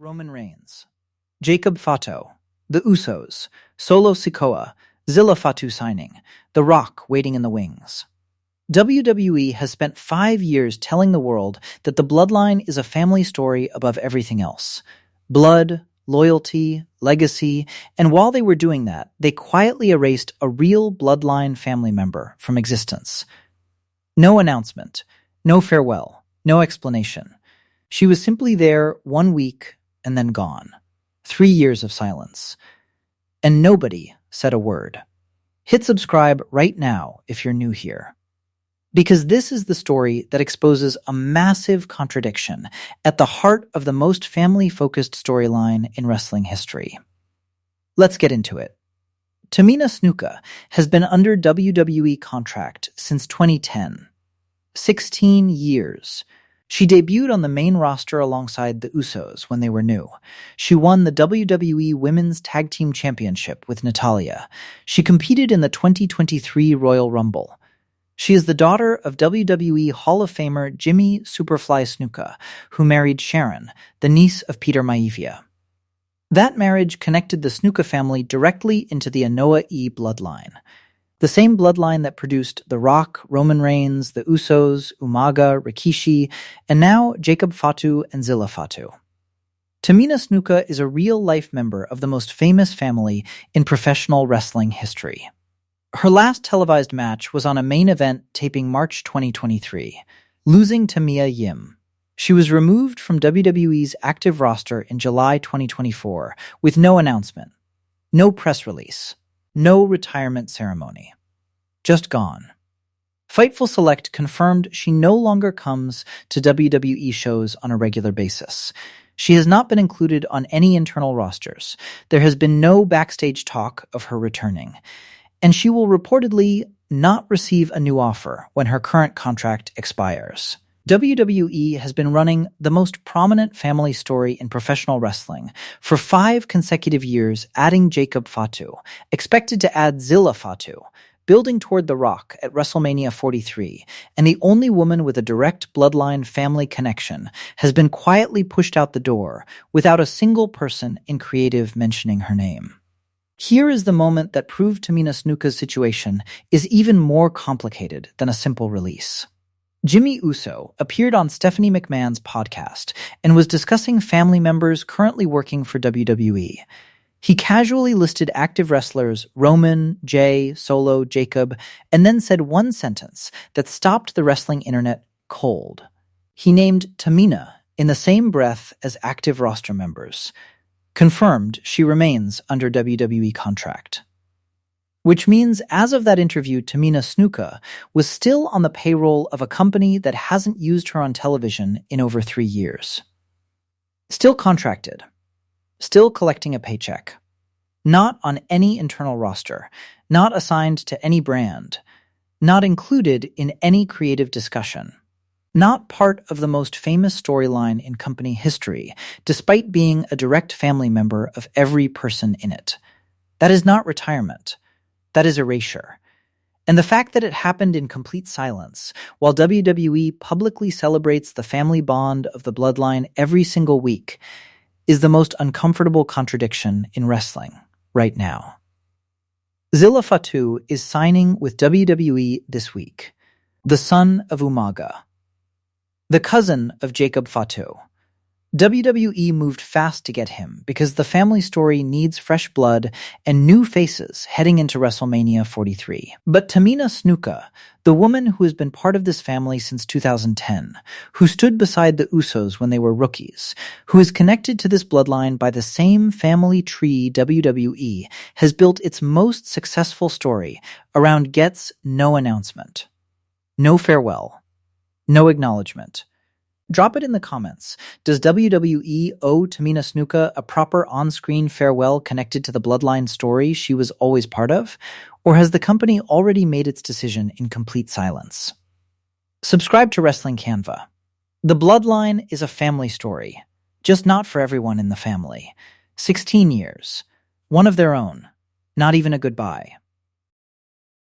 Roman Reigns, Jacob Fatu, the Usos, Solo Sikoa, Zilla Fatu signing, The Rock waiting in the wings. WWE has spent 5 years telling the world that the Bloodline is a family story above everything else. Blood, loyalty, legacy, and while they were doing that, they quietly erased a real Bloodline family member from existence. No announcement, no farewell, no explanation. She was simply there 1 week and then gone. 3 years of silence. And nobody said a word. Hit subscribe right now if you're new here. Because this is the story that exposes a massive contradiction at the heart of the most family-focused storyline in wrestling history. Let's get into it. Tamina Snuka has been under WWE contract since 2010. 16 years. She debuted on the main roster alongside the Usos when they were new. She won the WWE Women's Tag Team Championship with Natalya. She competed in the 2023 Royal Rumble. She is the daughter of WWE Hall of Famer Jimmy Superfly Snuka, who married Sharon, the niece of Peter Maivia. That marriage connected the Snuka family directly into the Anoa'i bloodline. The same bloodline that produced The Rock, Roman Reigns, the Usos, Umaga, Rikishi, and now Jacob Fatu and Zilla Fatu. Tamina Snuka is a real-life member of the most famous family in professional wrestling history. Her last televised match was on a main event taping March 2023, losing to Mia Yim. She was removed from WWE's active roster in July 2024 with no announcement, no press release, no retirement ceremony. Just gone. Fightful Select confirmed she no longer comes to WWE shows on a regular basis. She has not been included on any internal rosters. There has been no backstage talk of her returning. And she will reportedly not receive a new offer when her current contract expires. WWE has been running the most prominent family story in professional wrestling for 5 consecutive years, adding Jacob Fatu, expected to add Zilla Fatu, building toward The Rock at WrestleMania 43, and the only woman with a direct bloodline family connection has been quietly pushed out the door without a single person in creative mentioning her name. Here is the moment that proved Tamina Snuka's situation is even more complicated than a simple release. Jimmy Uso appeared on Stephanie McMahon's podcast and was discussing family members currently working for WWE. He casually listed active wrestlers Roman, Jay, Solo, Jacob, and then said one sentence that stopped the wrestling internet cold. He named Tamina in the same breath as active roster members. Confirmed she remains under WWE contract. Which means as of that interview, Tamina Snuka was still on the payroll of a company that hasn't used her on television in over 3 years. Still contracted. Still collecting a paycheck. Not on any internal roster. Not assigned to any brand. Not included in any creative discussion. Not part of the most famous storyline in company history, despite being a direct family member of every person in it. That is not retirement. That is erasure. And the fact that it happened in complete silence, while WWE publicly celebrates the family bond of the bloodline every single week, is the most uncomfortable contradiction in wrestling right now. Zilla Fatu is signing with WWE this week, the son of Umaga, the cousin of Jacob Fatu. WWE moved fast to get him because the family story needs fresh blood and new faces heading into WrestleMania 43. But Tamina Snuka, the woman who has been part of this family since 2010, who stood beside the Usos when they were rookies, who is connected to this bloodline by the same family tree WWE has built its most successful story around gets no announcement, no farewell, no acknowledgement. Drop it in the comments. Does WWE owe Tamina Snuka a proper on-screen farewell connected to the bloodline story she was always part of? Or has the company already made its decision in complete silence? Subscribe to Wrestling Cannva. The bloodline is a family story, just not for everyone in the family. 16 years. One of their own. Not even a goodbye.